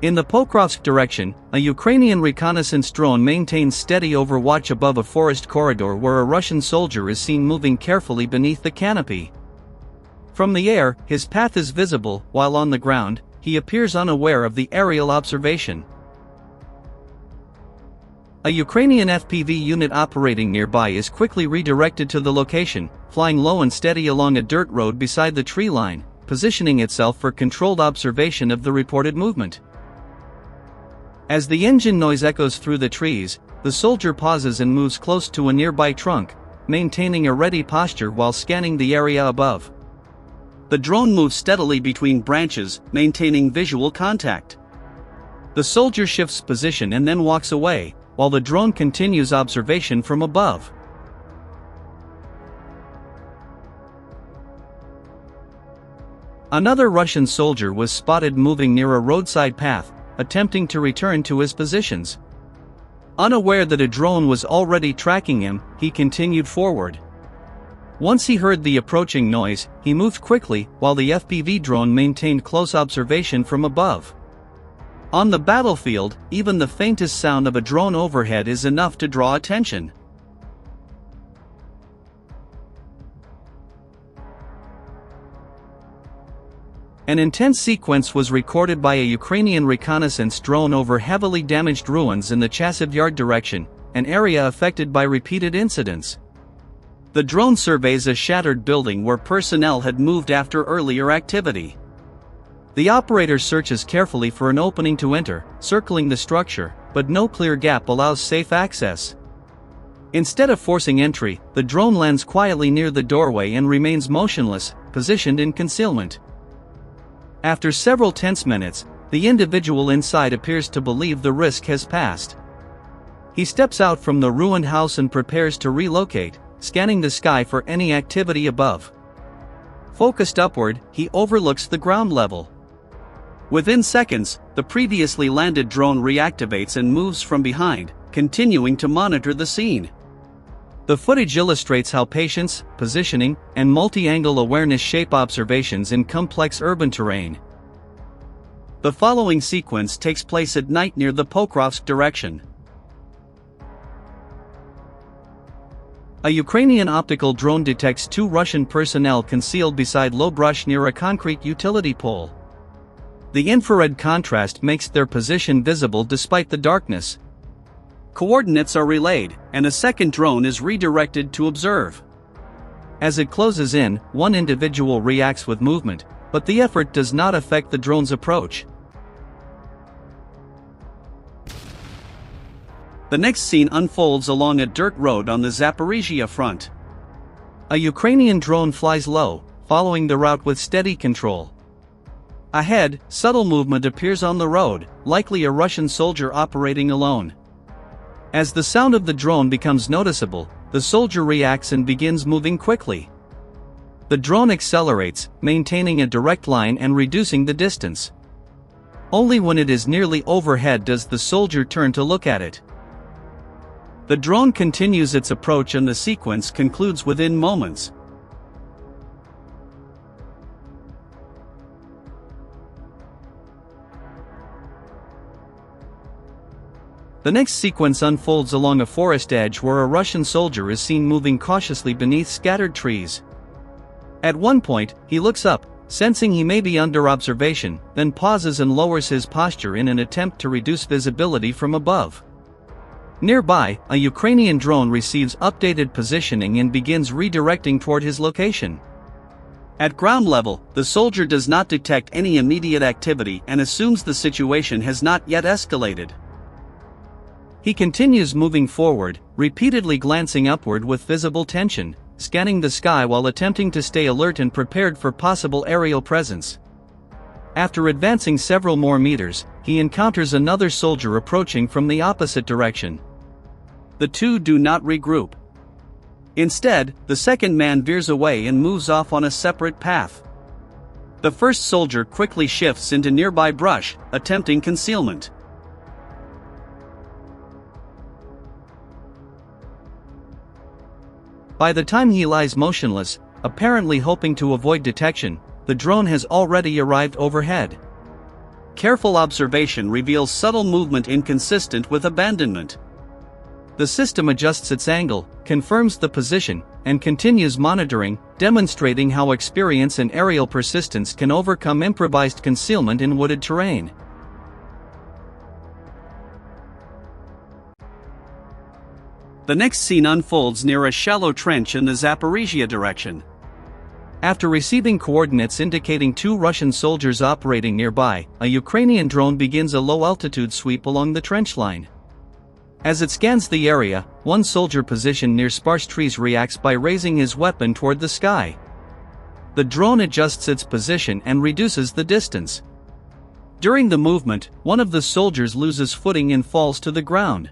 In the Pokrovsk direction, a Ukrainian reconnaissance drone maintains steady overwatch above a forest corridor where a Russian soldier is seen moving carefully beneath the canopy. From the air, his path is visible, while on the ground, he appears unaware of the aerial observation. A Ukrainian FPV unit operating nearby is quickly redirected to the location, flying low and steady along a dirt road beside the tree line, positioning itself for controlled observation of the reported movement. As the engine noise echoes through the trees, the soldier pauses and moves close to a nearby trunk, maintaining a ready posture while scanning the area above. The drone moves steadily between branches, maintaining visual contact. The soldier shifts position and then walks away, while the drone continues observation from above. Another Russian soldier was spotted moving near a roadside path, attempting to return to his positions. Unaware that a drone was already tracking him, he continued forward. Once he heard the approaching noise, he moved quickly, while the FPV drone maintained close observation from above. On the battlefield, even the faintest sound of a drone overhead is enough to draw attention. An intense sequence was recorded by a Ukrainian reconnaissance drone over heavily damaged ruins in the Chasiv Yard direction, an area affected by repeated incidents. The drone surveys a shattered building where personnel had moved after earlier activity. The operator searches carefully for an opening to enter, circling the structure, but no clear gap allows safe access. Instead of forcing entry, the drone lands quietly near the doorway and remains motionless, positioned in concealment. After several tense minutes, the individual inside appears to believe the risk has passed. He steps out from the ruined house and prepares to relocate, scanning the sky for any activity above. Focused upward, he overlooks the ground level. Within seconds, the previously landed drone reactivates and moves from behind, continuing to monitor the scene. The footage illustrates how patience, positioning, and multi-angle awareness shape observations in complex urban terrain. The following sequence takes place at night near the Pokrovsk direction. A Ukrainian optical drone detects two Russian personnel concealed beside low brush near a concrete utility pole. The infrared contrast makes their position visible despite the darkness. Coordinates are relayed, and a second drone is redirected to observe. As it closes in, one individual reacts with movement, but the effort does not affect the drone's approach. The next scene unfolds along a dirt road on the Zaporizhia front. A Ukrainian drone flies low, following the route with steady control. Ahead, subtle movement appears on the road, likely a Russian soldier operating alone. As the sound of the drone becomes noticeable, the soldier reacts and begins moving quickly. The drone accelerates, maintaining a direct line and reducing the distance. Only when it is nearly overhead does the soldier turn to look at it. The drone continues its approach and the sequence concludes within moments. The next sequence unfolds along a forest edge where a Russian soldier is seen moving cautiously beneath scattered trees. At one point, he looks up, sensing he may be under observation, then pauses and lowers his posture in an attempt to reduce visibility from above. Nearby, a Ukrainian drone receives updated positioning and begins redirecting toward his location. At ground level, the soldier does not detect any immediate activity and assumes the situation has not yet escalated. He continues moving forward, repeatedly glancing upward with visible tension, scanning the sky while attempting to stay alert and prepared for possible aerial presence. After advancing several more meters, he encounters another soldier approaching from the opposite direction. The two do not regroup. Instead, the second man veers away and moves off on a separate path. The first soldier quickly shifts into nearby brush, attempting concealment. By the time he lies motionless, apparently hoping to avoid detection, the drone has already arrived overhead. careful observation reveals subtle movement inconsistent with abandonment. The system adjusts its angle, confirms the position, and continues monitoring, demonstrating how experience and aerial persistence can overcome improvised concealment in wooded terrain. The next scene unfolds near a shallow trench in the Zaporizhia direction. After receiving coordinates indicating 2 Russian soldiers operating nearby, a Ukrainian drone begins a low-altitude sweep along the trench line. As it scans the area, one soldier positioned near sparse trees reacts by raising his weapon toward the sky. The drone adjusts its position and reduces the distance. During the movement, one of the soldiers loses footing and falls to the ground.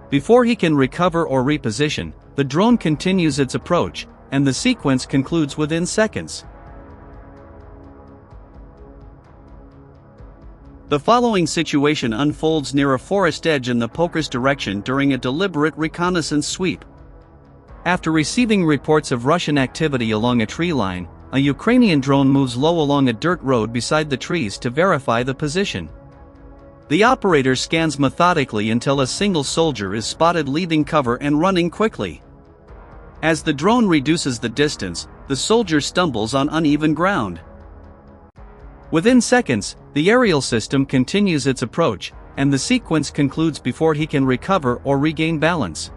Before he can recover or reposition, the drone continues its approach, and the sequence concludes within seconds. The following situation unfolds near a forest edge in the Poker's direction during a deliberate reconnaissance sweep. After receiving reports of Russian activity along a tree line, a Ukrainian drone moves low along a dirt road beside the trees to verify the position. The operator scans methodically until a single soldier is spotted leaving cover and running quickly. As the drone reduces the distance, the soldier stumbles on uneven ground. Within seconds, the aerial system continues its approach, and the sequence concludes before he can recover or regain balance.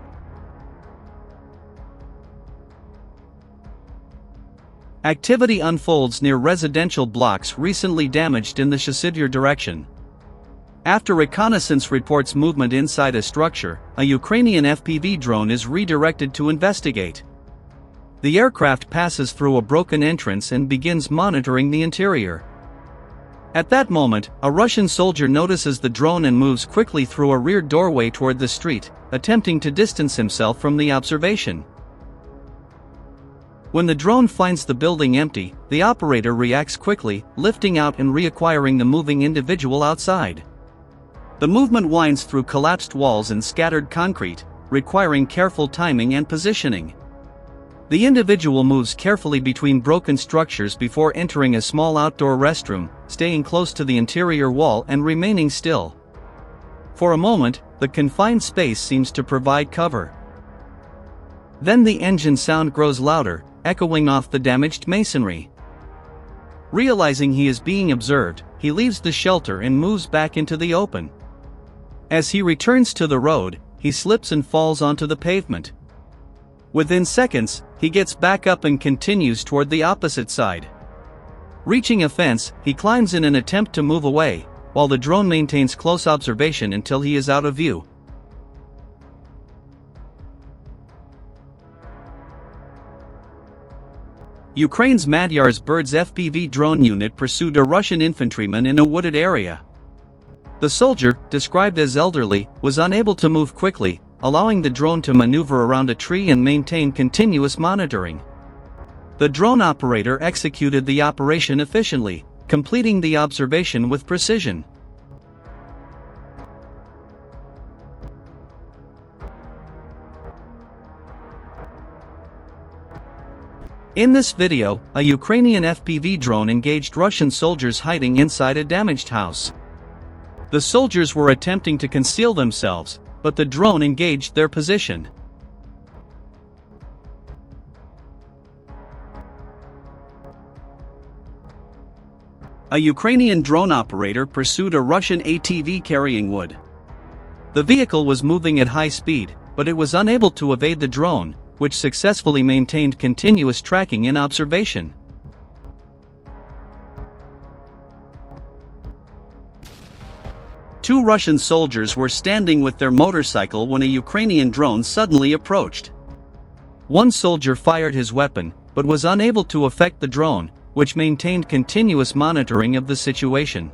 Activity unfolds near residential blocks recently damaged in the Chasidyar direction. After reconnaissance reports movement inside a structure, a Ukrainian FPV drone is redirected to investigate. The aircraft passes through a broken entrance and begins monitoring the interior. At that moment, a Russian soldier notices the drone and moves quickly through a rear doorway toward the street, attempting to distance himself from the observation. When the drone finds the building empty, the operator reacts quickly, lifting out and reacquiring the moving individual outside. The movement winds through collapsed walls and scattered concrete, requiring careful timing and positioning. The individual moves carefully between broken structures before entering a small outdoor restroom, staying close to the interior wall and remaining still. For a moment, the confined space seems to provide cover. Then the engine sound grows louder, echoing off the damaged masonry. Realizing he is being observed, he leaves the shelter and moves back into the open. As he returns to the road, he slips and falls onto the pavement. Within seconds, he gets back up and continues toward the opposite side. Reaching a fence, he climbs in an attempt to move away, while the drone maintains close observation until he is out of view. Ukraine's Magyar's Birds FPV drone unit pursued a Russian infantryman in a wooded area. The soldier, described as elderly, was unable to move quickly, allowing the drone to maneuver around a tree and maintain continuous monitoring. The drone operator executed the operation efficiently, completing the observation with precision. In this video, a Ukrainian FPV drone engaged Russian soldiers hiding inside a damaged house. The soldiers were attempting to conceal themselves, but the drone engaged their position. A Ukrainian drone operator pursued a Russian ATV carrying wood. The vehicle was moving at high speed, but it was unable to evade the drone, which successfully maintained continuous tracking and observation. Two Russian soldiers were standing with their motorcycle when a Ukrainian drone suddenly approached. One soldier fired his weapon, but was unable to affect the drone, which maintained continuous monitoring of the situation.